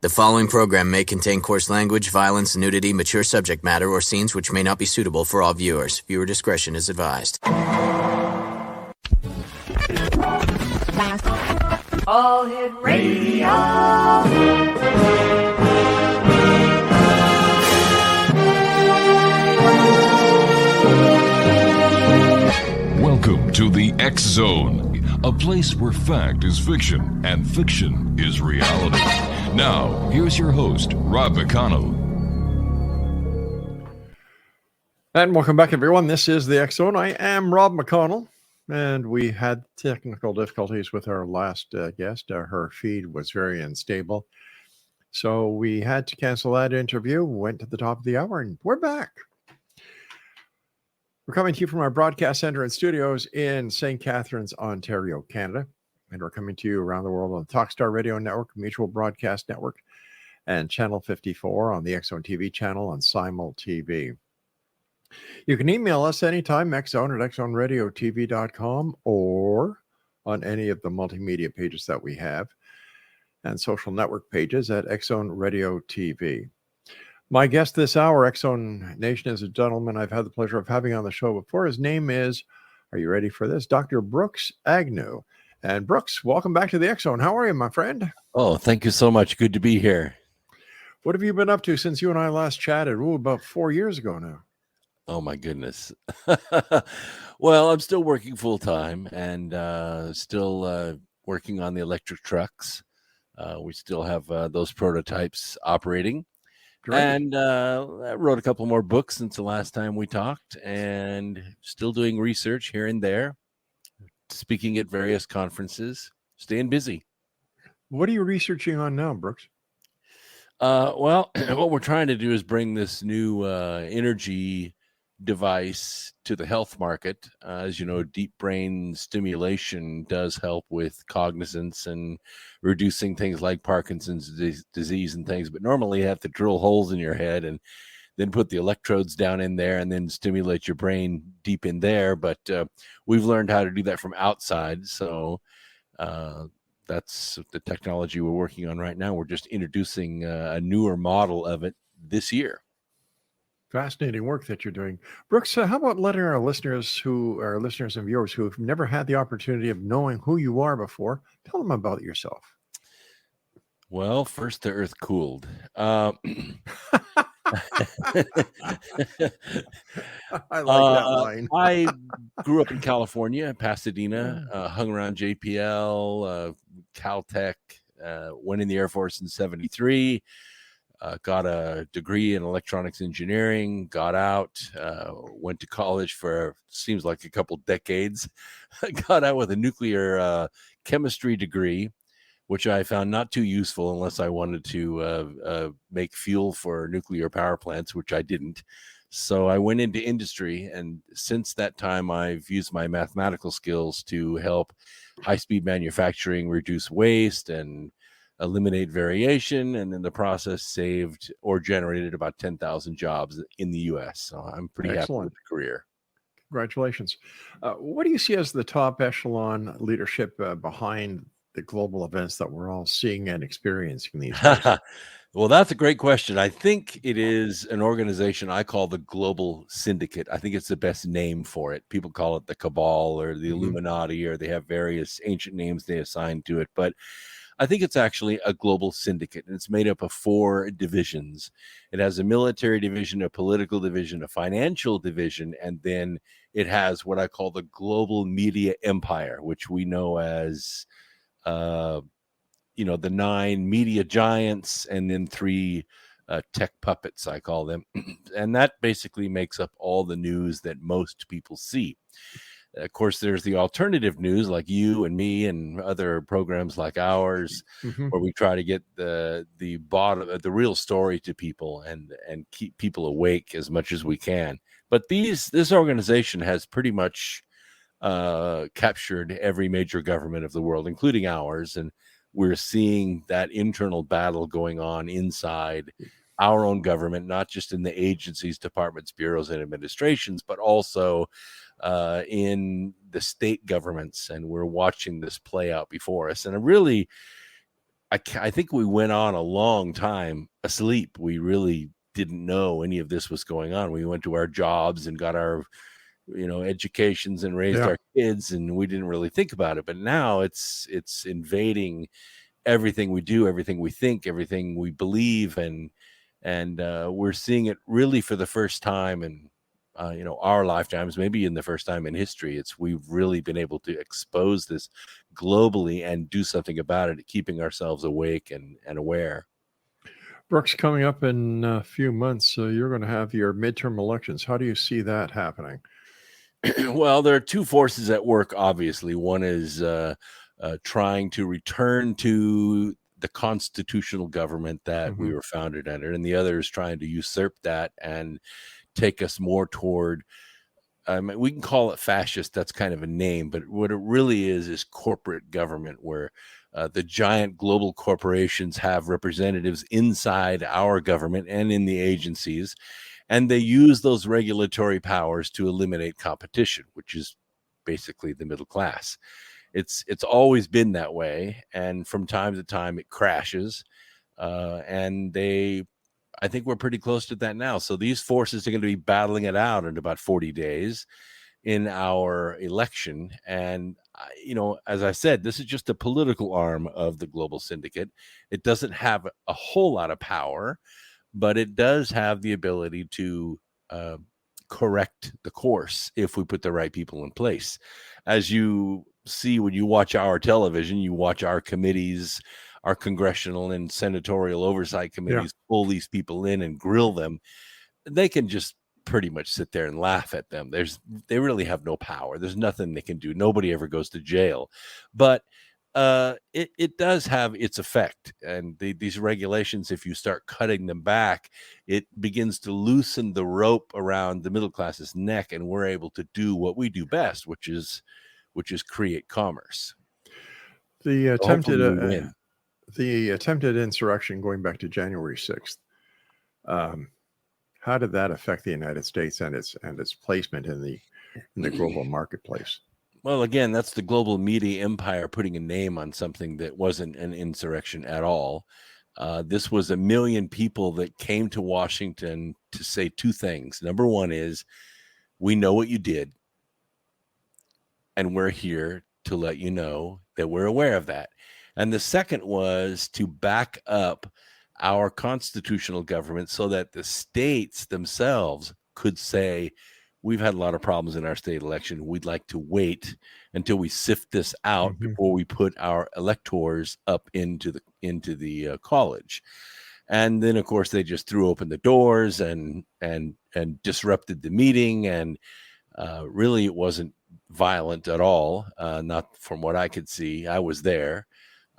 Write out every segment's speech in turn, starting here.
The following program may contain coarse language, violence, nudity, mature subject matter, or scenes which may not be suitable for all viewers. Viewer discretion is advised. All Hit Radio. Welcome to the X Zone, a place where fact is fiction and fiction is reality. Now, here's your host, Rob McConnell. And welcome back, everyone. This is the X Zone. I am Rob McConnell, and we had technical difficulties with our last guest. Her feed was very unstable, so we had to cancel that interview. Went to the top of the hour, and we're back. We're coming to you from our broadcast center and studios in St. Catharines, Ontario, Canada. And we're coming to you around the world on the Talkstar Radio Network, Mutual Broadcast Network, and Channel 54 on the X Zone TV channel on Simul TV. You can email us anytime, xzone at xzoneradiotv.com, or on any of the multimedia pages that we have, and social network pages at X Zone Radio TV. My guest this hour, X Zone Nation, is a gentleman I've had the pleasure of having on the show before. His name is, are you ready for this? Dr. Brooks AGNEW. And Brooks, welcome back to the X Zone. How are you, my friend? Oh, thank you so much. Good to be here. What have you been up to since you and I last chatted? About 4 years ago now. Oh, my goodness. Well, I'm still working full time and still working on the electric trucks. We still have those prototypes operating. Great. And I wrote a couple more books since the last time we talked, and still doing research here and there, speaking at various conferences, staying busy. What are you researching on now, Brooks? Well, what we're trying to do is bring this new energy device to the health market. As you know, deep brain stimulation does help with cognizance and reducing things like Parkinson's disease and things. But normally you have to drill holes in your head and then put the electrodes down in there and then stimulate your brain deep in there. But we've learned how to do that from outside. So that's the technology we're working on right now. We're just introducing a newer model of it this year. Fascinating work that you're doing. Brooks, how about letting our listeners and viewers who have never had the opportunity of knowing who you are before, tell them about yourself. Well, first the earth cooled. I like that line. I grew up in California, Pasadena, hung around JPL, Caltech, went in the Air Force in 1973. Got a degree in electronics engineering, got out, went to college for seems like a couple decades, got out with a nuclear chemistry degree, which I found not too useful unless I wanted to make fuel for nuclear power plants, which I didn't. So I went into industry, and since that time, I've used my mathematical skills to help high-speed manufacturing reduce waste and eliminate variation, and in the process saved or generated about 10,000 jobs in the U.S. So I'm pretty happy with the career. Congratulations. What do you see as the top echelon leadership behind the global events that we're all seeing and experiencing these days? Well, that's a great question. I think it is an organization I call the Global Syndicate. I think it's the best name for it. People call it the Cabal or the Illuminati, or they have various ancient names they assign to it. But I think it's actually a global syndicate, and it's made up of 4 divisions. It has a military division, a political division, a financial division, and then it has what I call the global media empire, which we know as, the 9 media giants and then 3 tech puppets, I call them. And that basically makes up all the news that most people see. Of course, there's the alternative news like you and me and other programs like ours, where we try to get the real story to people and keep people awake as much as we can. But this organization has pretty much captured every major government of the world, including ours. And we're seeing that internal battle going on inside our own government, not just in the agencies, departments, bureaus, and administrations, but also in the state governments. And we're watching this play out before us. And I think we went on a long time asleep. We really didn't know any of this was going on. We went to our jobs and got our, educations and raised Yeah. our kids, and we didn't really think about it. But now it's invading everything we do, everything we think, everything we believe, and we're seeing it really for the first time in our lifetimes, maybe in the first time in history. We've really been able to expose this globally and do something about it, keeping ourselves awake and aware. Brooks, coming up in a few months, you're going to have your midterm elections. How do you see that happening? Well, there are two forces at work, obviously. One is trying to return to the constitutional government that we were founded under, and the other is trying to usurp that and take us more toward, we can call it fascist. That's kind of a name, but what it really is corporate government, where the giant global corporations have representatives inside our government and in the agencies, and they use those regulatory powers to eliminate competition, which is basically the middle class. It's always been that way, and from time to time it crashes, and I think we're pretty close to that now. So these forces are going to be battling it out in about 40 days in our election. And, as I said, this is just a political arm of the global syndicate. It doesn't have a whole lot of power, but it does have the ability to correct the course if we put the right people in place. As you see when you watch our television, you watch our committees, our congressional and senatorial oversight committees pull these people in and grill them. They can just pretty much sit there and laugh at them. They really have no power. There's nothing they can do. Nobody ever goes to jail, but it does have its effect. And these regulations, if you start cutting them back, it begins to loosen the rope around the middle class's neck, and we're able to do what we do best, which is create commerce. The So attempted insurrection going back to January 6th. How did that affect the United States and its placement in the global marketplace? Well, again, that's the global media empire putting a name on something that wasn't an insurrection at all. This was 1 million people that came to Washington to say two things. Number one is, we know what you did, and we're here to let you know that we're aware of that. And the second was to back up our constitutional government so that the states themselves could say, we've had a lot of problems in our state election. We'd like to wait until we sift this out before we put our electors up into the college. And then, of course, they just threw open the doors and disrupted the meeting. And really, it wasn't violent at all, not from what I could see. I was there.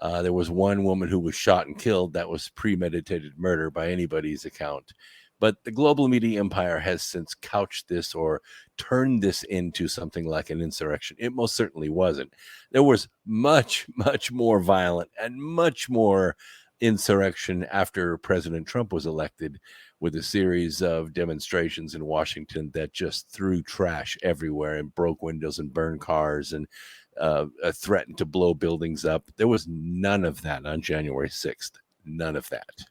There was one woman who was shot and killed. That was premeditated murder by anybody's account. But the global media empire has since couched this or turned this into something like an insurrection. It most certainly wasn't. There was much, much more violent and much more insurrection after President Trump was elected, with a series of demonstrations in Washington that just threw trash everywhere and broke windows and burned cars and threatened to blow buildings up. There was none of that on January 6th. None of that.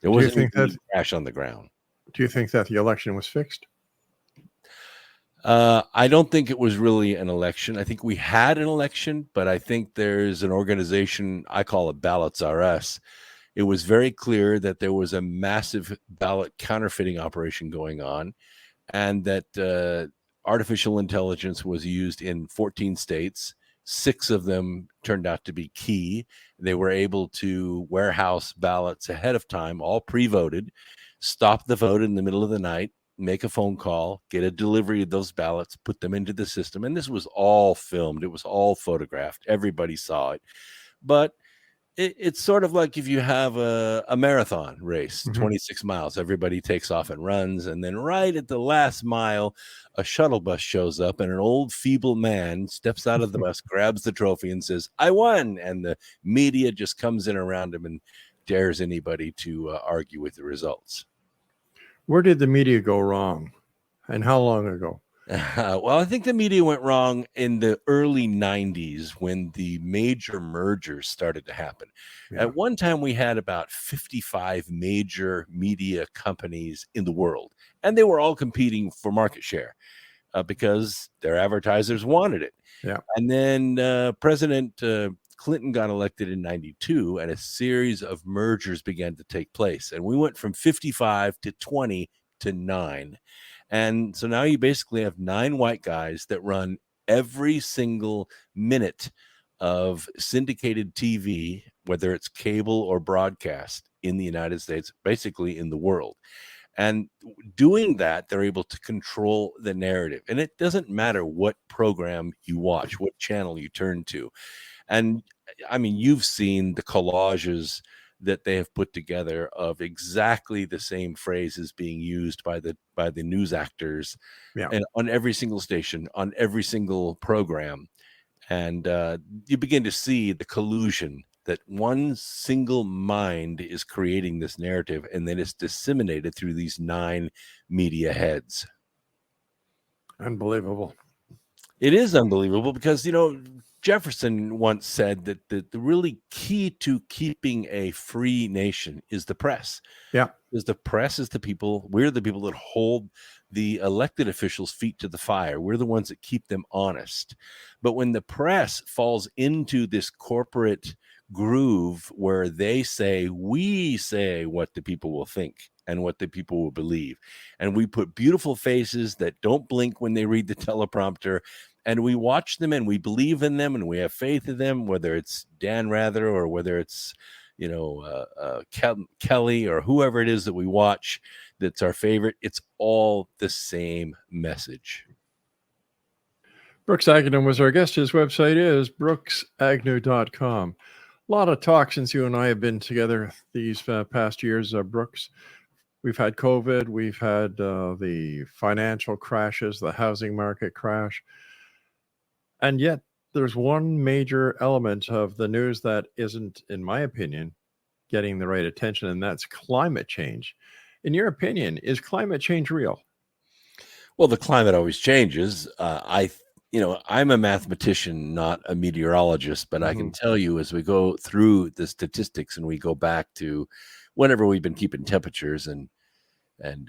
There wasn't any trash on the ground. Do you think that the election was fixed? I don't think it was really an election. I think we had an election, but I think there's an organization, I call it Ballots R Us. It was very clear that there was a massive ballot counterfeiting operation going on, and that artificial intelligence was used in 14 states. 6 of them turned out to be key. They were able to warehouse ballots ahead of time, all pre-voted, stop the vote in the middle of the night, make a phone call, get a delivery of those ballots, put them into the system. And this was all filmed. It was all photographed. Everybody saw it. But it's sort of like if you have a marathon race, 26 miles, everybody takes off and runs. And then right at the last mile, a shuttle bus shows up and an old feeble man steps out of the bus, grabs the trophy and says, "I won." And the media just comes in around him and dares anybody to argue with the results. Where did the media go wrong, and how long ago? Well, I think the media went wrong in the early 90s when the major mergers started to happen. Yeah. At one time, we had about 55 major media companies in the world, and they were all competing for market share because their advertisers wanted it. Yeah. And then President Clinton got elected in 92, and a series of mergers began to take place. And we went from 55 to 20 to 9. And so now you basically have 9 white guys that run every single minute of syndicated TV, whether it's cable or broadcast in the United States, basically in the world. And doing that, they're able to control the narrative. And it doesn't matter what program you watch, what channel you turn to. And I mean, you've seen the collages that they have put together of exactly the same phrases being used by the news actors, Yeah. and on every single station, on every single program. And you begin to see the collusion that one single mind is creating this narrative, and then it's disseminated through these 9 media heads. Unbelievable. It is unbelievable because, Jefferson once said that the really key to keeping a free nation is the press. Yeah. Because the press is we're the people that hold the elected officials' feet to the fire. We're the ones that keep them honest. But when the press falls into this corporate groove where we say what the people will think and what the people will believe, and we put beautiful faces that don't blink when they read the teleprompter, and we watch them and we believe in them and we have faith in them, whether it's Dan Rather or whether it's Kelly or whoever it is that we watch that's our favorite, it's all the same message. Brooks Agnew was our guest. His website is brooksagnew.com. A lot of talk since you and I have been together these past years, Brooks. We've had COVID. We've had the financial crashes, the housing market crash. And yet there's one major element of the news that isn't, in my opinion, getting the right attention, and that's climate change. In your opinion, is climate change real? Well, the climate always changes. I'm a mathematician, not a meteorologist, but I can tell you as we go through the statistics and we go back to whenever we've been keeping temperatures and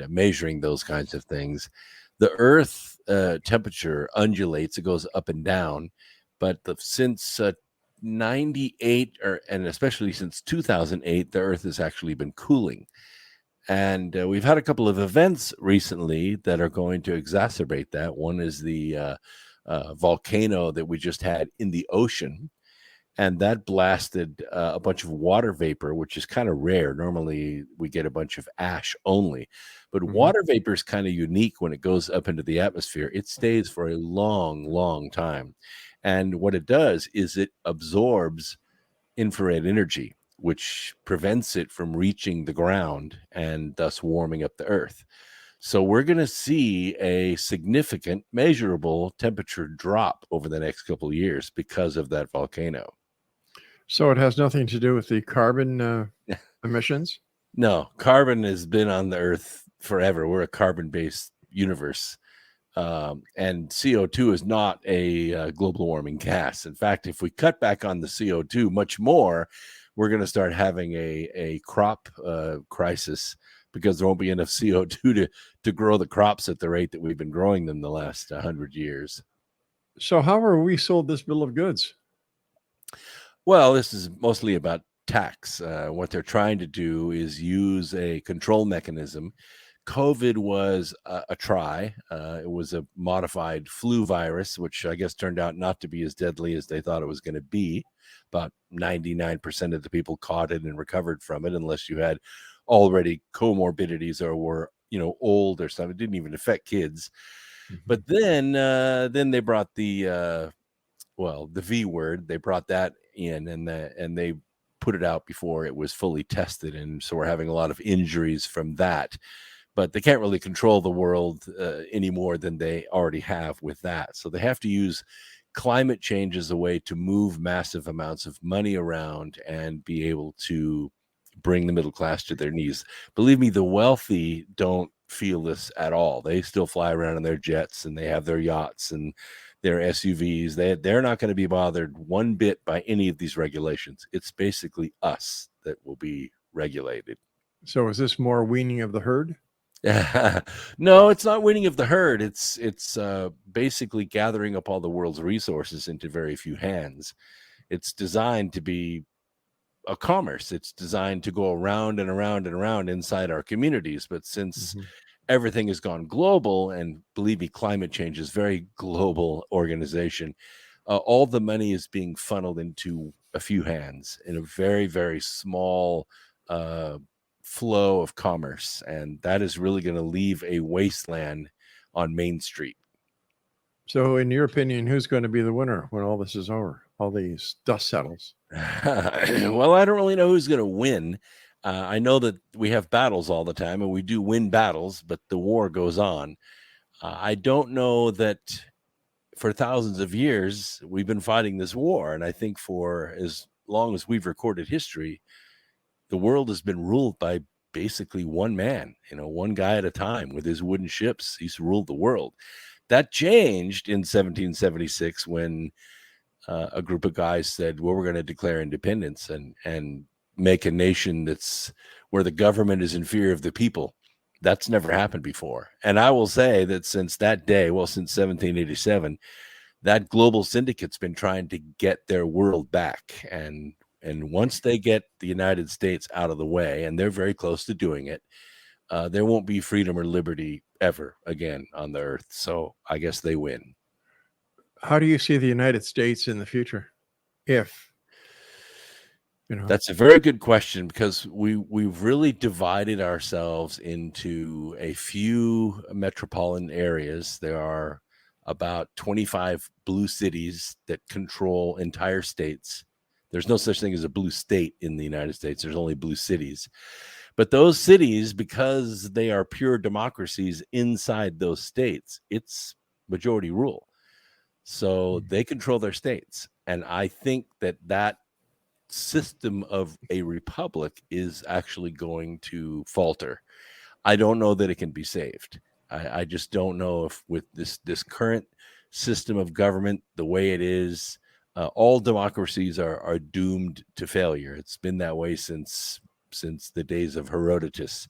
measuring those kinds of things, the Earth temperature undulates. It goes up and down, but since 98 and especially since 2008, the Earth has actually been cooling. And we've had a couple of events recently that are going to exacerbate that. One is the volcano that we just had in the ocean, and that blasted a bunch of water vapor, which is kind of rare. Normally we get a bunch of ash only, but water vapor is kind of unique. When it goes up into the atmosphere, it stays for a long, long time. And what it does is it absorbs infrared energy, which prevents it from reaching the ground and thus warming up the Earth. So we're going to see a significant, measurable temperature drop over the next couple of years because of that volcano. So it has nothing to do with the carbon emissions? No, carbon has been on the Earth forever. We're a carbon-based universe. And CO2 is not a global warming gas. In fact, if we cut back on the CO2 much more, we're going to start having a crop crisis, because there won't be enough CO2 to grow the crops at the rate that we've been growing them the last 100 years. So how are we sold this bill of goods? Well, this is mostly about tax. What they're trying to do is use a control mechanism. COVID was a try. It was a modified flu virus, which I guess turned out not to be as deadly as they thought it was going to be. About 99% of the people caught it and recovered from it, unless you had already comorbidities or were, old or something. It didn't even affect kids. But then they brought the V word. They brought that in, and they put it out before it was fully tested, and so we're having a lot of injuries from that. But they can't really control the world any more than they already have with that. So they have to use climate change as a way to move massive amounts of money around and be able to bring the middle class to their knees. Believe me, the wealthy don't feel this at all. They still fly around in their jets, and they have their yachts and their SUVs. They're not going to be bothered one bit by any of these regulations. It's basically us that will be regulated. So is this more weaning of the herd? No, it's not weaning of the herd. It's basically gathering up all the world's resources into very few hands. It's designed to be a commerce. It's designed to go around and around and around inside our communities. But since everything has gone global, and believe me, climate change is very global organization, all the money is being funneled into a few hands in a very, very small flow of commerce. And that is really going to leave a wasteland on Main Street. So in your opinion, who's going to be the winner when all this is over? All these dust settles? Well, I don't really know who's going to win. I know that we have battles all the time, and we do win battles, but the war goes on. I don't know that for thousands of years we've been fighting this war, and I think for as long as we've recorded history, the world has been ruled by basically one man, one guy at a time with his wooden ships. He's ruled the world. That changed in 1776 when a group of guys said, well, we're going to declare independence and make a nation that's where the government is in fear of the people. That's never happened before. And I will say that since that day, well, since 1787, that global syndicate's been trying to get their world back. And once they get the United States out of the way, and they're very close to doing it, there won't be freedom or liberty ever again on the earth. So I guess they win. How do you see the United States in the future? That's a very good question, because we've really divided ourselves into a few metropolitan areas. There are about 25 blue cities that control entire states. There's no such thing as a blue state in the United States. There's only blue cities. But those cities, because they are pure democracies inside those states, it's majority rule. So they control their states. And I think that system of a republic is actually going to falter. I don't know that it can be saved. I just don't know if with this current system of government, the way it is, all democracies are doomed to failure. It's been that way since the days of Herodotus.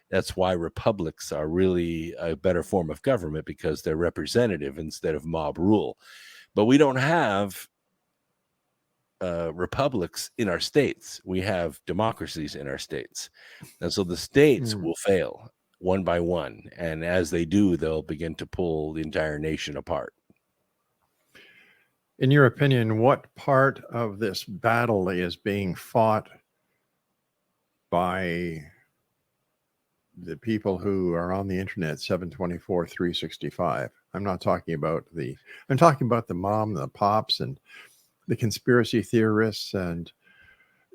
That's why republics are really a better form of government, because they're representative instead of mob rule. But we don't have republics in our states. We have democracies in our states. And so the states will fail one by one. And as they do, they'll begin to pull the entire nation apart. In your opinion, what part of this battle is being fought by the people who are on the internet 724, 365? I'm talking about the mom, the pops, and the conspiracy theorists, and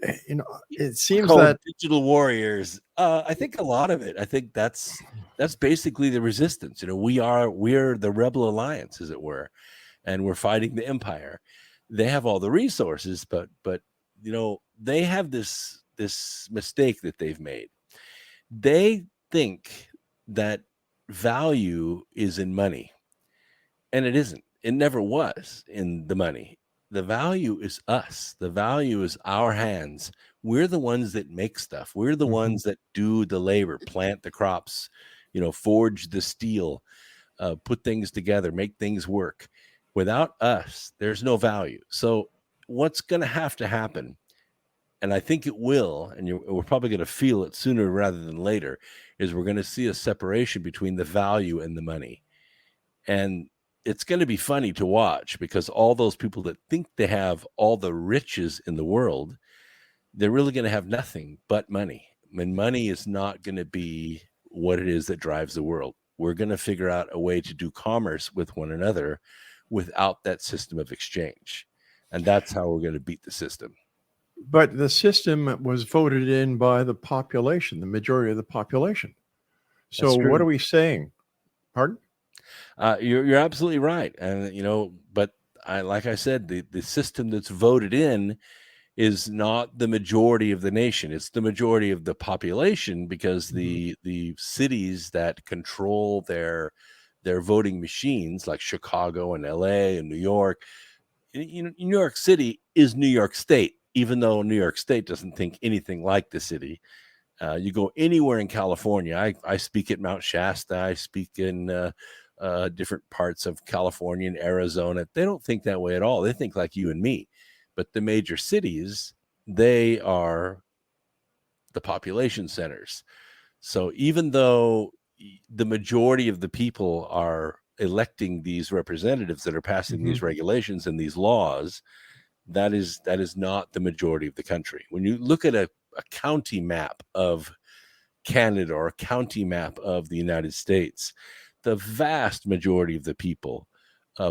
it seems that digital warriors. I think a lot of it. I think that's basically the resistance. We're the Rebel Alliance, as it were, and we're fighting the empire. They have all the resources, but they have this mistake that they've made. They think that value is in money, and it isn't. It never was in the money. The value is us. The value is our hands. We're the ones that make stuff. We're the ones that do the labor, plant the crops, forge the steel, put things together, make things work. Without us, there's no value. So what's going to have to happen, and I think it will, and we're probably going to feel it sooner rather than later, is we're going to see a separation between the value and the money. And it's going to be funny to watch, because all those people that think they have all the riches in the world, they're really going to have nothing but money. And money is not going to be what it is that drives the world. We're going to figure out a way to do commerce with one another without that system of exchange. And that's how we're going to beat the system. But the system was voted in by the population, the majority of the population. So what are we saying? Pardon? You're absolutely right. And, but like I said, the system that's voted in is not the majority of the nation. It's the majority of the population, because the cities that control their voting machines, like Chicago and LA and New York, New York City is New York State, even though New York State doesn't think anything like the city. You go anywhere in California. I speak at Mount Shasta. I speak in different parts of California and Arizona. They don't think that way at all. They think like you and me. But the major cities, they are the population centers. So even though the majority of the people are electing these representatives that are passing these regulations and these laws, that is not the majority of the country. When you look at a county map of Canada or a county map of the United States, the vast majority of the people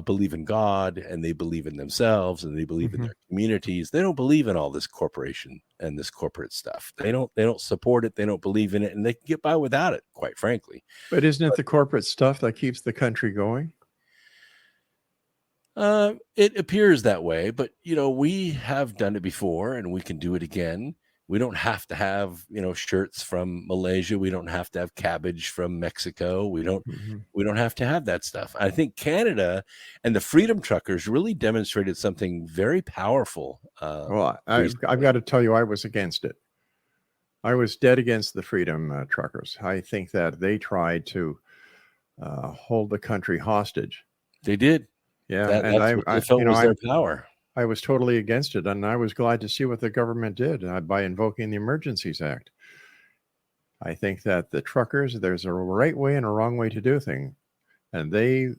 believe in God, and they believe in themselves, and they believe in their communities. They don't believe in all this corporation and this corporate stuff. They don't support it. They don't believe in it, and they can get by without it, quite frankly. But isn't it the corporate stuff that keeps the country going? It appears that way, but we have done it before, and we can do it again. We don't have to have, shirts from Malaysia. We don't have to have cabbage from Mexico. We don't have to have that stuff. I think Canada and the Freedom Truckers really demonstrated something very powerful. Well, I've got to tell you, I was against it. I was dead against the Freedom Truckers. I think that they tried to hold the country hostage. They did. Yeah, that's what they felt was their power. I was totally against it, and I was glad to see what the government did by invoking the Emergencies Act. I think that the truckers, there's a right way and a wrong way to do things, and they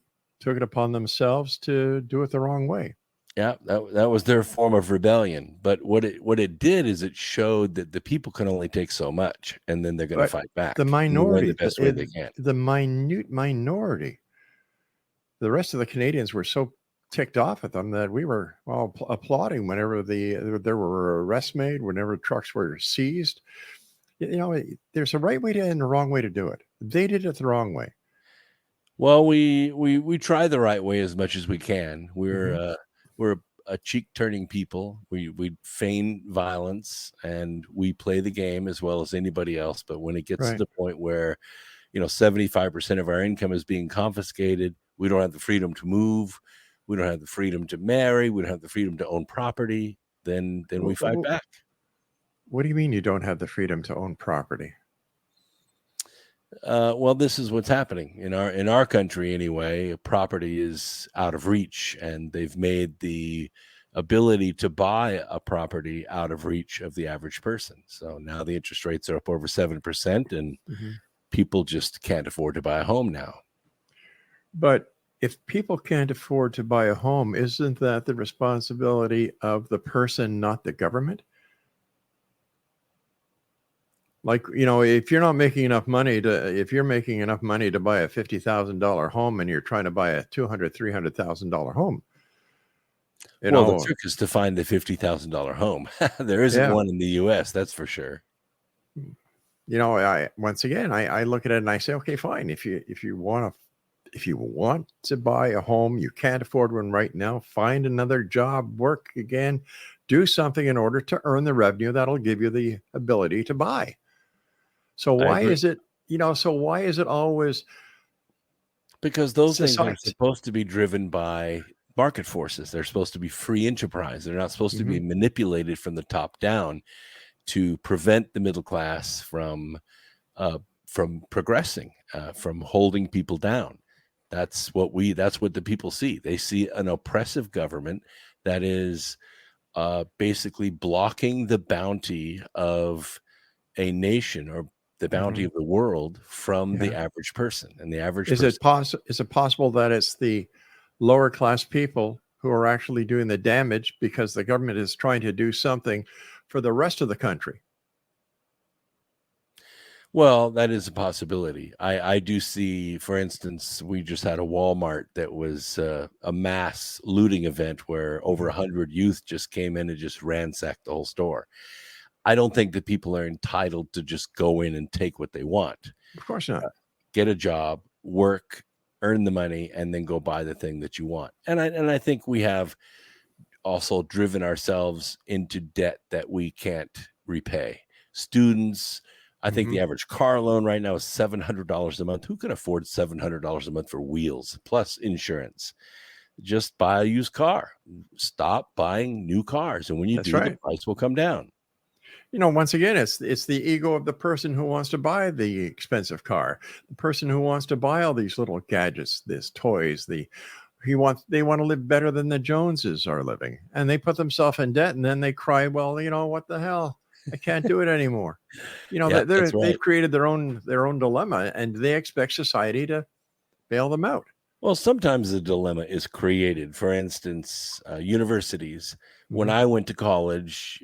took it upon themselves to do it the wrong way. Yeah, that was their form of rebellion. But what it did is it showed that the people can only take so much, and then they're going to fight back. The minority, the best way they can. The minute minority. The rest of the Canadians were so ticked off at them that we were all applauding whenever there were arrests made, whenever trucks were seized. There's a right way and a wrong way to do it. They did it the wrong way. Well, we try the right way as much as we can. We're a cheek turning people. We feign violence, and we play the game as well as anybody else. But when it gets to the point where 75% of our income is being confiscated, we don't have the freedom to move. We don't have the freedom to marry. We don't have the freedom to own property. Then we fight back. What do you mean you don't have the freedom to own property? Well, this is what's happening in our country anyway. Property is out of reach, and they've made the ability to buy a property out of reach of the average person. So now the interest rates are up over 7%, and people just can't afford to buy a home now. But if people can't afford to buy a home, isn't that the responsibility of the person, not the government? Like, if you're making enough money to buy a $50,000 home, and you're trying to buy a $200,000, $300,000 home. The trick is to find the $50,000 home. There isn't one in the U.S., that's for sure. I look at it and I say, okay, fine. If you want to buy a home, you can't afford one right now, find another job, work again, do something in order to earn the revenue that'll give you the ability to buy. So why is it always? Because those things are supposed to be driven by market forces. They're supposed to be free enterprise. They're not supposed to be manipulated from the top down to prevent the middle class from progressing, from holding people down. That's what the people see. They see an oppressive government that is basically blocking the bounty of a nation, or the bounty of the world, from the average person. And the average is it possible that it's the lower class people who are actually doing the damage because the government is trying to do something for the rest of the country? Well, that is a possibility. I do see, for instance, we just had a Walmart that was a mass looting event where over 100 youth just came in and just ransacked the whole store. I don't think that people are entitled to just go in and take what they want. Of course not. Get a job, work, earn the money, and then go buy the thing that you want. And I think we have also driven ourselves into debt that we can't repay. Students, I think the average car loan right now is $700 a month. Who can afford $700 a month for wheels plus insurance? Just buy a used car. Stop buying new cars. And when you That's do, the right. price will come down. Once again, it's the ego of the person who wants to buy the expensive car, the person who wants to buy all these little gadgets, these toys. They want to live better than the Joneses are living, and they put themselves in debt, and then they cry, well, what the hell? I can't do it anymore. Yeah, that's right. They've created their own dilemma, and they expect society to bail them out. Well, sometimes the dilemma is created. For instance, universities. When I went to college,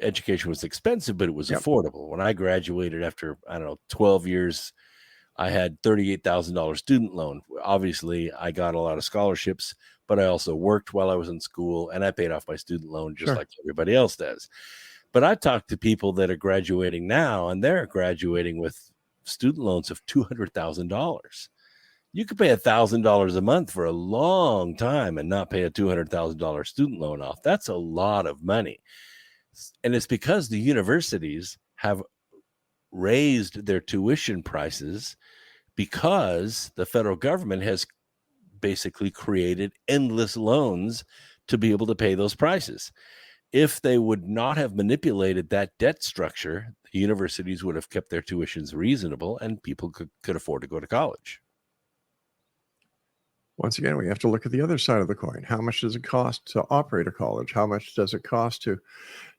education was expensive, but it was affordable. When I graduated after, 12 years, I had $38,000 student loan. Obviously, I got a lot of scholarships, but I also worked while I was in school, and I paid off my student loan just like everybody else does. But I talk to people that are graduating now, and they're graduating with student loans of $200,000. You could pay $1,000 a month for a long time and not pay a $200,000 student loan off. That's a lot of money. And it's because the universities have raised their tuition prices because the federal government has basically created endless loans to be able to pay those prices. If they would not have manipulated that debt structure, the universities would have kept their tuitions reasonable and people could afford to go to college. Once again, we have to look at the other side of the coin. How much does it cost to operate a college? How much does it cost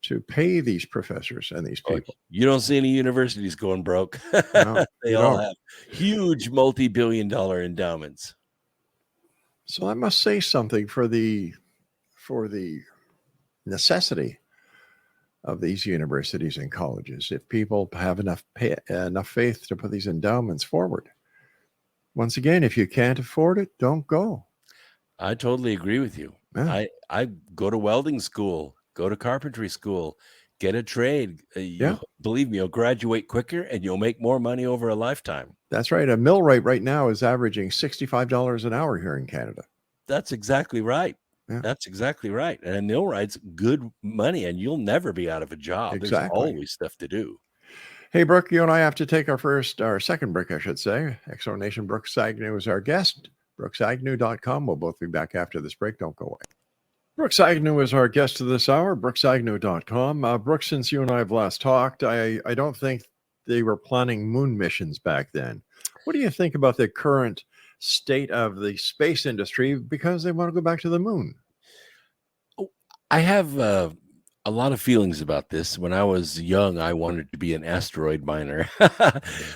to pay these professors and these people? You don't see any universities going broke. No, they all have huge multi-billion-dollar endowments. So that must say something for the necessity of these universities and colleges. If people have enough faith to put these endowments forward. Once again, if you can't afford it, don't go. I totally agree with you. Yeah. I go to welding school, go to carpentry school, get a trade. Believe me, you'll graduate quicker and you'll make more money over a lifetime. That's right. A millwright right now is averaging $65 an hour here in Canada. That's exactly right. Yeah. That's exactly right. And a millwright's good money and you'll never be out of a job. Exactly. There's always stuff to do. Hey, Brooke, you and I have to take our second break, I should say. Exo Nation, Brooks Agnew is our guest. BrooksAgnew.com. We'll both be back after this break. Don't go away. Brooks Agnew is our guest of this hour, BrooksAgnew.com. Brooks, since you and I have last talked, I don't think they were planning moon missions back then. What do you think about the current state of the space industry because they want to go back to the moon? I have a lot of feelings about this. When I was young, I wanted to be an asteroid miner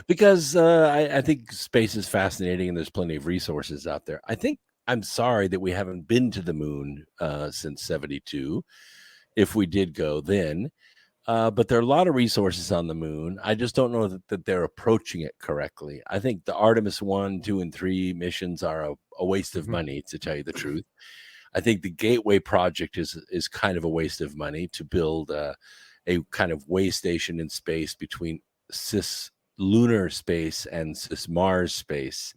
because I think space is fascinating and there's plenty of resources out there. I'm sorry that we haven't been to the moon since 1972, if we did go then. But there are a lot of resources on the moon. I just don't know that they're approaching it correctly. I think the Artemis 1, 2, and 3 missions are a waste of money, to tell you the truth. I think the Gateway project is kind of a waste of money to build a kind of way station in space between cis-lunar space and cis-Mars space.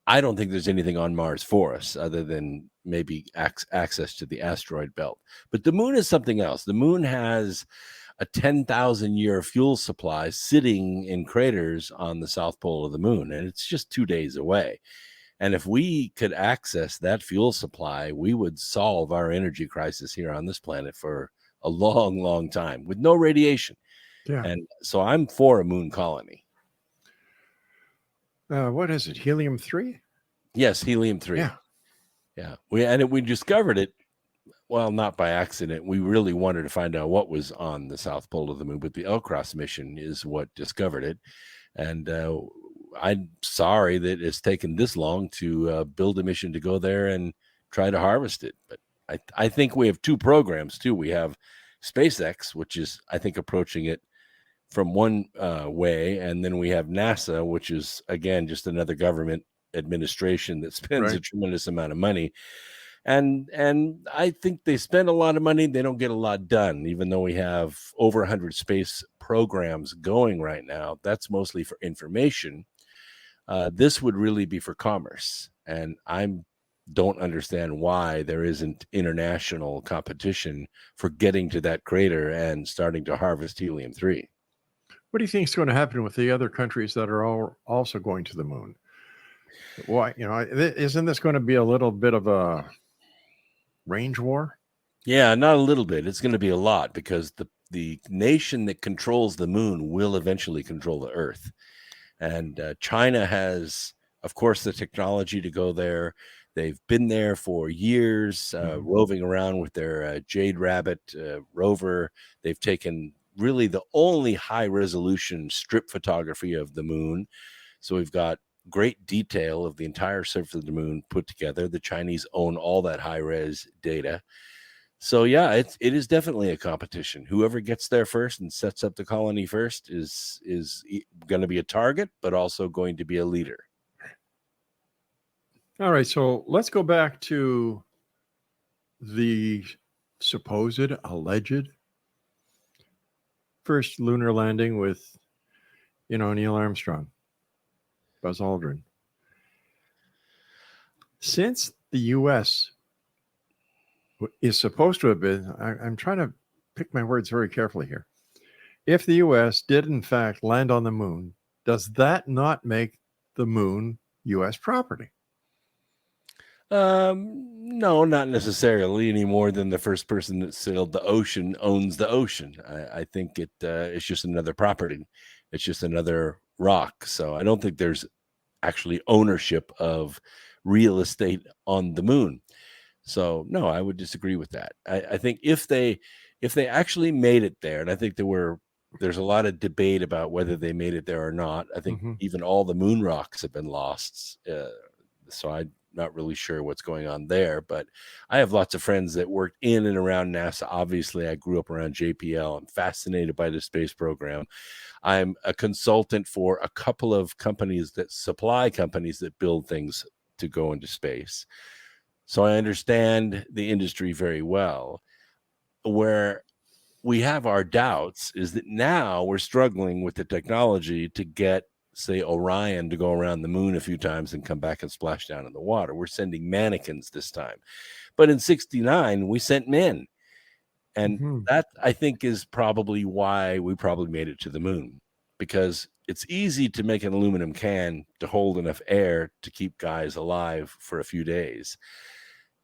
I don't think there's anything on Mars for us other than maybe access to the asteroid belt. But the moon is something else. The moon has a 10,000-year fuel supply sitting in craters on the south pole of the moon, and it's just 2 days away. And if we could access that fuel supply, we would solve our energy crisis here on this planet for a long, long time with no radiation. Yeah. And so I'm for a moon colony. What is it? Helium-3? Yes, helium-3. Yeah. We discovered it, well, not by accident. We really wanted to find out what was on the south pole of the moon, but the L-Cross mission is what discovered it. And I'm sorry that it's taken this long to build a mission to go there and try to harvest it. But I think we have two programs, too. We have SpaceX, which is, I think, approaching it from one way. And then we have NASA, which is, again, just another government administration that spends a tremendous amount of money. And I think they spend a lot of money. They don't get a lot done, even though we have over 100 space programs going right now. That's mostly for information. This would really be for commerce. And I'm don't understand why there isn't international competition for getting to that crater and starting to harvest helium-3. What do you think is going to happen with the other countries that are all also going to the moon? Why, isn't this going to be a little bit of a range war? Yeah, not a little bit. It's going to be a lot, because the nation that controls the moon will eventually control the Earth. And China has, of course, the technology to go there. They've been there for years, roving around with their Jade Rabbit rover. They've taken really the only high-resolution strip photography of the moon. So we've got great detail of the entire surface of the moon put together. The Chinese own all that high-res data. So yeah, it is definitely a competition. Whoever gets there first and sets up the colony first is going to be a target, but also going to be a leader. All right, so let's go back to the supposed, alleged first lunar landing with, Neil Armstrong, Buzz Aldrin. Since the U.S. is supposed to have been, I'm trying to pick my words very carefully here. If the U.S. did in fact land on the moon, does that not make the moon U.S. property? No, not necessarily, any more than the first person that sailed the ocean owns the ocean. I think it's just another property. It's just another rock. So I don't think there's actually ownership of real estate on the moon. So no, I would disagree with that. I think if they actually made it there, and I think there's a lot of debate about whether they made it there or not. I think even all the moon rocks have been lost. So I'm not really sure what's going on there, but I have lots of friends that worked in and around NASA. Obviously, I grew up around JPL. I'm fascinated by the space program. I'm a consultant for a couple of companies that build things to go into space. So I understand the industry very well. Where we have our doubts is that now we're struggling with the technology to get, say, Orion to go around the moon a few times and come back and splash down in the water. We're sending mannequins this time. But in 1969, we sent men. And that, I think, is probably why we probably made it to the moon, because it's easy to make an aluminum can to hold enough air to keep guys alive for a few days.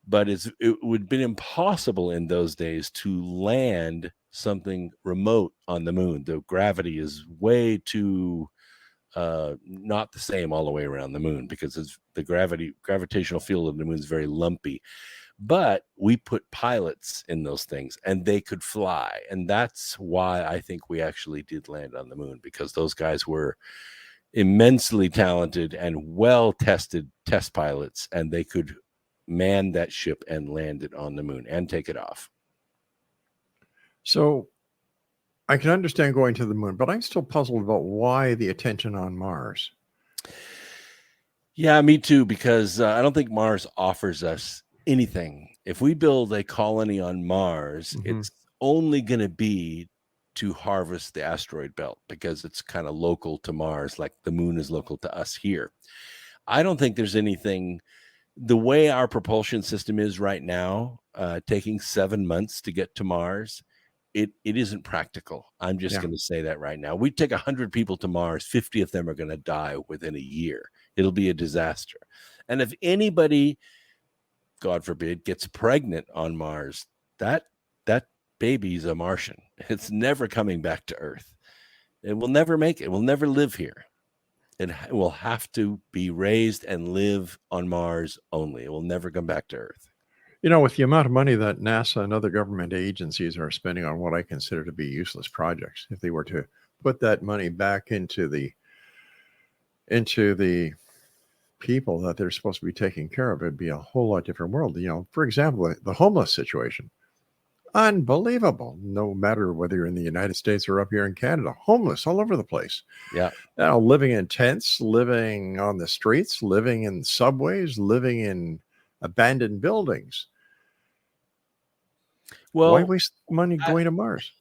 But it would have been impossible in those days to land something remote on the moon. The gravity is way too not the same all the way around the moon, because the gravitational field of the moon is very lumpy. But we put pilots in those things and they could fly. And that's why I think we actually did land on the moon, because those guys were immensely talented and well-tested test pilots, and they could man that ship and land it on the moon and take it off. So I can understand going to the moon, but I'm still puzzled about why the attention on Mars. Yeah, me too, because I don't think Mars offers us anything. If we build a colony on Mars, it's only going to be to harvest the asteroid belt, because it's kind of local to Mars, like the moon is local to us here. I don't think there's anything. The way our propulsion system is right now, taking 7 months to get to Mars, it isn't practical. I'm just going to say that right now. We take 100 people to Mars, 50 of them are going to die within a year. It'll be a disaster. And if anybody, God forbid, gets pregnant on Mars, that baby's a Martian. It's never coming back to Earth. It will never make it. It will never live here. It will have to be raised and live on Mars only. It will never come back to Earth. With the amount of money that NASA and other government agencies are spending on what I consider to be useless projects, if they were to put that money back into the people that they're supposed to be taking care of, it'd be a whole lot different world. For example, the homeless situation. Unbelievable. No matter whether you're in the United States or up here in Canada, homeless all over the place. Yeah. Now, living in tents, living on the streets, living in subways, living in abandoned buildings. Well, why waste money going to Mars?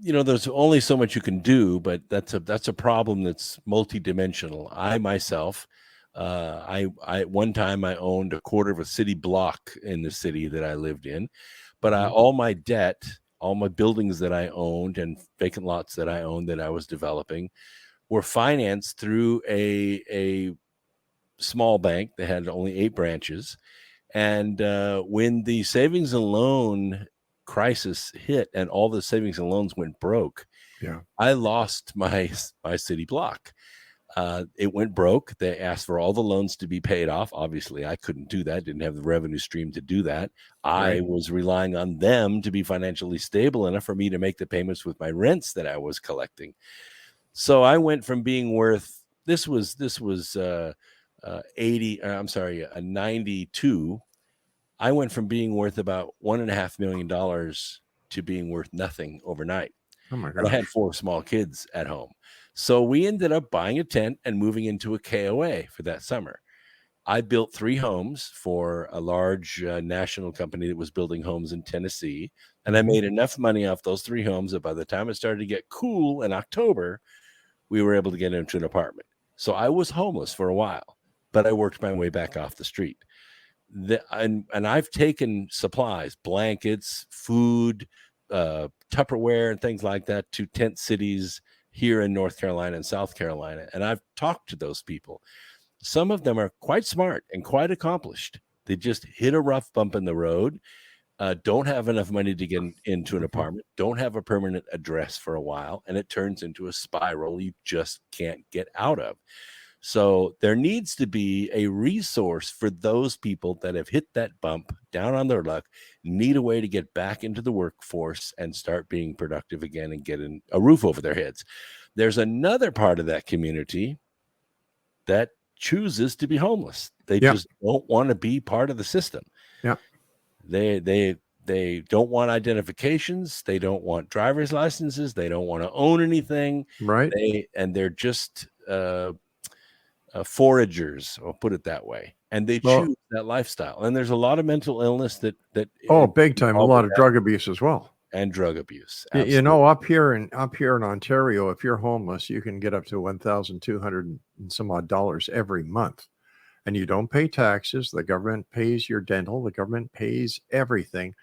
There's only so much you can do, but that's a problem that's multidimensional. I myself I one time I owned a quarter of a city block in the city that I lived in, but Mhm. all my debt, all my buildings that I owned and vacant lots that I owned that I was developing were financed through a small bank that had only 8 branches. And when the savings and loan crisis hit and all the savings and loans went broke, Yeah. I lost my city block. It went broke. They asked for all the loans to be paid off. Obviously, I couldn't do that, didn't have the revenue stream to do that. I Right. was relying on them to be financially stable enough for me to make the payments with my rents that I was collecting. So I went from being worth, this was 92. I went from being worth about $1.5 million to being worth nothing overnight. Oh my And I had gosh. 4 small kids at home. So we ended up buying a tent and moving into a KOA for that summer. I built 3 homes for a large national company that was building homes in Tennessee. And I Mhm. made enough money off those 3 homes that by the time it started to get cool in October, we were able to get into an apartment. So I was homeless for a while, but I worked my way back off the street. And I've taken supplies, blankets, food, Tupperware, and things like that to tent cities here in North Carolina and South Carolina. And I've talked to those people. Some of them are quite smart and quite accomplished. They just hit a rough bump in the road, don't have enough money to get into an Mhm. apartment, don't have a permanent address for a while, and it turns into a spiral you just can't get out of. So there needs to be a resource for those people that have hit that bump, down on their luck, need a way to get back into the workforce and start being productive again and getting a roof over their heads. There's another part of that community that chooses to be homeless. They Yeah. just don't want to be part of the system. Yeah. They don't want identifications. They don't want driver's licenses. They don't want to own anything. Right. They're just foragers, I'll put it that way, and they Well, choose that lifestyle. And there's a lot of mental illness that oh, big time. A involved lot with of that, drug abuse as well. and drug abuse. You Absolutely. know, up here in Ontario, if you're homeless, you can get up to $1,200 and some odd dollars every month, and you don't pay taxes. The government pays your dental. The government pays everything,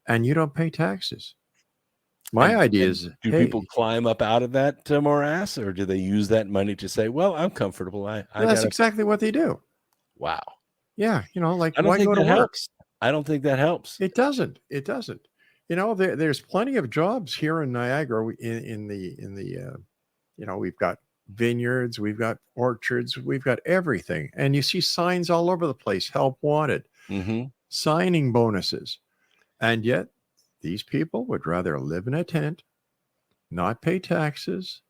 and you don't pay taxes. My idea And is, do people hey, climb up out of that morass, or do they use that money to say, "Well, I'm comfortable. I that's got to." exactly what they do. Wow. Yeah, like I don't why think go to that work? helps. I don't think that helps. It doesn't. It doesn't. There's plenty of jobs here in Niagara we've got vineyards, we've got orchards, we've got everything. And you see signs all over the place, help wanted, Mm-hmm. signing bonuses. And yet these people would rather live in a tent, not pay taxes.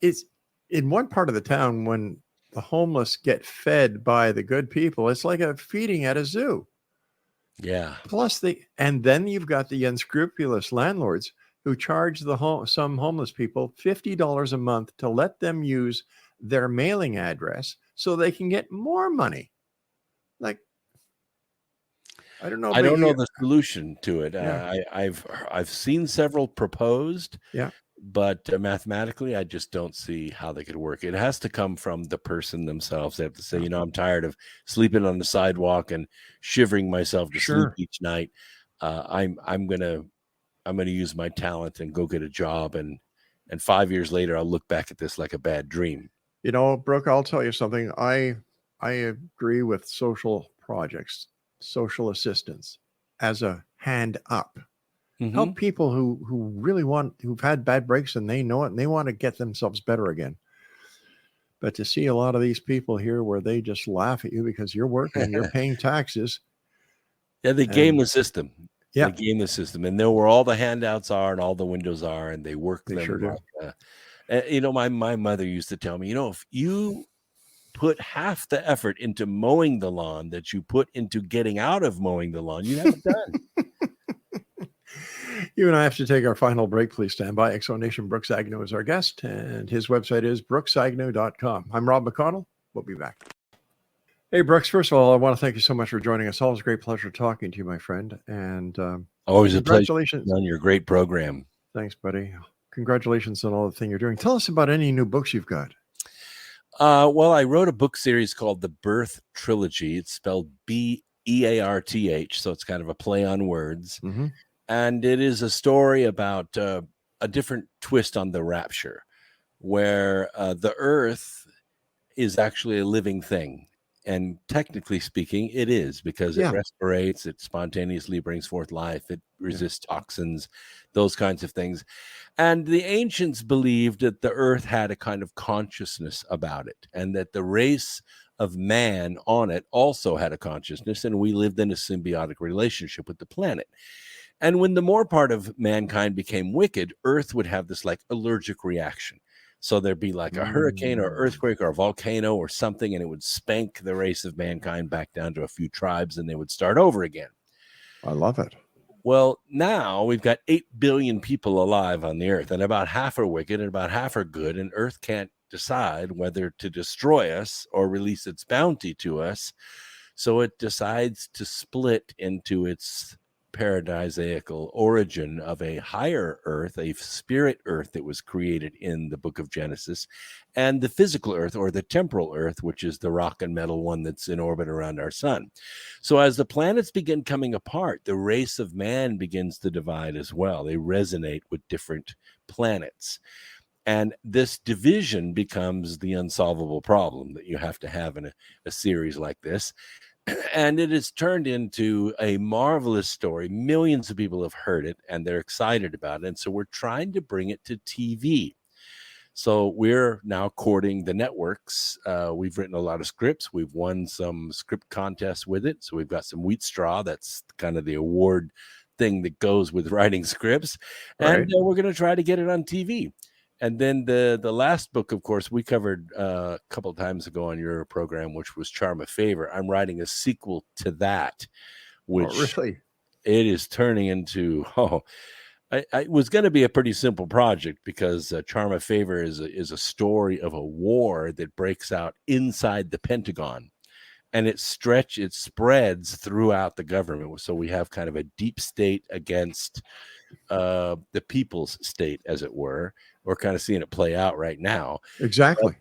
It's in one part of the town when the homeless get fed by the good people, it's like a feeding at a zoo. Yeah. Plus and then you've got the unscrupulous landlords who charge some homeless people $50 a month to let them use their mailing address so they can get more money. Like, I don't know I about don't know you. the solution to it. Yeah. I've seen several proposed, Yeah. but mathematically, I just don't see how they could work. It has to come from the person themselves. They have to say, Yeah. I'm tired of sleeping on the sidewalk and shivering myself to sleep Sure. each night. I'm gonna use my talent and go get a job, and 5 years later, I'll look back at this like a bad dream. Brooke, I'll tell you something. I agree with social projects, social assistance as a hand up. Mhm. Help people who really who've had bad breaks and they know it and they want to get themselves better again. But to see a lot of these people here where they just laugh at you because you're working, you're paying taxes. Yeah, they game And the system. yeah, They game the system, and know where all the handouts are and all the windows are, and they work they them sure do. like. My mother used to tell me, if you put half the effort into mowing the lawn that you put into getting out of mowing the lawn, you have it done. You and I have to take our final break. Please stand by. Exo Nation, Brooks Agnew is our guest, and his website is brooksagnew.com. I'm Rob McConnell. We'll be back. Hey, Brooks, first of all, I want to thank you so much for joining us. Always a great pleasure talking to you, my friend. And Always a pleasure congratulations on your great program. Thanks, buddy. Congratulations on all the thing you're doing. Tell us about any new books you've got. Well, I wrote a book series called The Birth Trilogy. It's spelled Bearth, so it's kind of a play on words. Mm-hmm. And it is a story about a different twist on the rapture, where the earth is actually a living thing. And technically speaking, it is, because it Yeah. respirates, it spontaneously brings forth life, it resists toxins, those kinds of things. And the ancients believed that the earth had a kind of consciousness about it, and that the race of man on it also had a consciousness, and we lived in a symbiotic relationship with the planet. And when the more part of mankind became wicked, earth would have this like allergic reaction. So there'd be like a hurricane or earthquake or a volcano or something, and it would spank the race of mankind back down to a few tribes, and they would start over again. I love it. Well, now we've got 8 billion people alive on the earth, and about half are wicked and about half are good, and earth can't decide whether to destroy us or release its bounty to us. So it decides to split into its paradisaical origin of a higher earth, a spirit earth that was created in the book of Genesis, and the physical earth, or the temporal earth, which is the rock and metal one that's in orbit around our sun. So as the planets begin coming apart, the race of man begins to divide as well. They resonate with different planets. And this division becomes the unsolvable problem that you have to have in a series like this. And it has turned into a marvelous story. Millions of people have heard it and they're excited about it. And so we're trying to bring it to TV. So we're now courting the networks. We've written a lot of scripts. We've won some script contests with it. So we've got some Wheat Straw. That's kind of the award thing that goes with writing scripts. Right. And we're going to try to get it on TV. And then the last book, of course, we covered a couple of times ago on your program, which was Charm of Favor. I'm writing a sequel to that, which really? It is turning into, it was going to be a pretty simple project, because Charm of Favor is a story of a war that breaks out inside the Pentagon. And it spreads throughout the government. So we have kind of a deep state against the people's state, as it were. We're kind of seeing it play out right now. Exactly.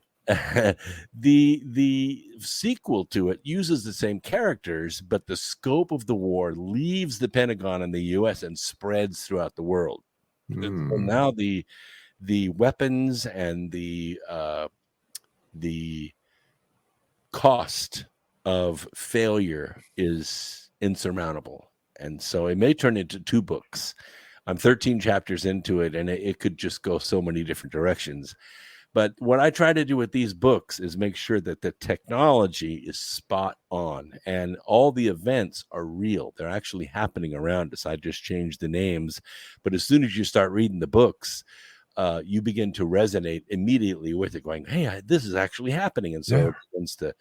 The sequel to it uses the same characters, but the scope of the war leaves the Pentagon and the U.S. and spreads throughout the world. So now the weapons and the cost of failure is insurmountable. And so it may turn into 2 books. I'm 13 chapters into it, and it could just go so many different directions. But what I try to do with these books is make sure that the technology is spot on and all the events are real. They're actually happening around us. I just changed the names. But as soon as you start reading the books, you begin to resonate immediately with it, going, hey, this is actually happening. And so it begins to,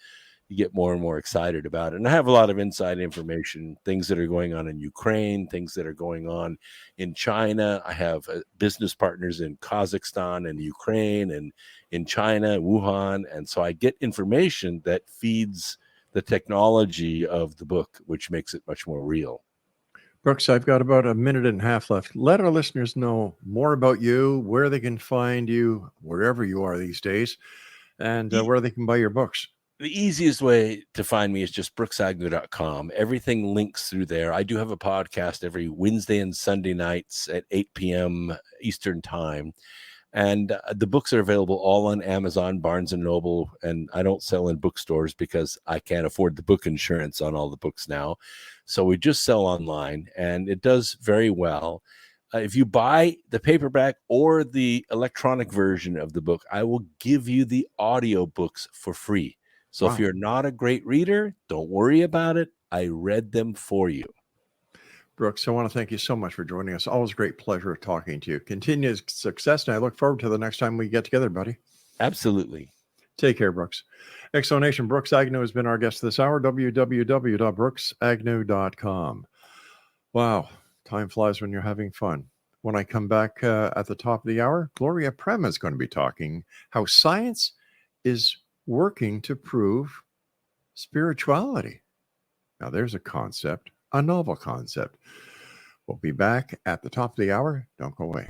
you get more and more excited about it. And I have a lot of inside information, things that are going on in Ukraine, things that are going on in China. I have business partners in Kazakhstan and Ukraine and in China, Wuhan. And so I get information that feeds the technology of the book, which makes it much more real. Brooks, I've got about a minute and a half left. Let our listeners know more about you, where they can find you, wherever you are these days, and where they can buy your books. The easiest way to find me is just brooksagnew.com. Everything links through there. I do have a podcast every Wednesday and Sunday nights at 8 p.m. Eastern time. And the books are available all on Amazon, Barnes & Noble, and I don't sell in bookstores because I can't afford the book insurance on all the books now. So we just sell online, and it does very well. If you buy the paperback or the electronic version of the book, I will give you the audio books for free. So if you're not a great reader, don't worry about it. I read them for you. Brooks, I want to thank you so much for joining us. Always a great pleasure talking to you. Continued success, and I look forward to the next time we get together, buddy. Absolutely. Take care, Brooks. Exonation, Brooks Agnew has been our guest this hour, www.brooksagnew.com. Wow, time flies when you're having fun. When I come back at the top of the hour, Gloria Prema is going to be talking how science is working to prove spirituality. Now, there's a concept, a novel concept. We'll be back at the top of the hour. Don't go away.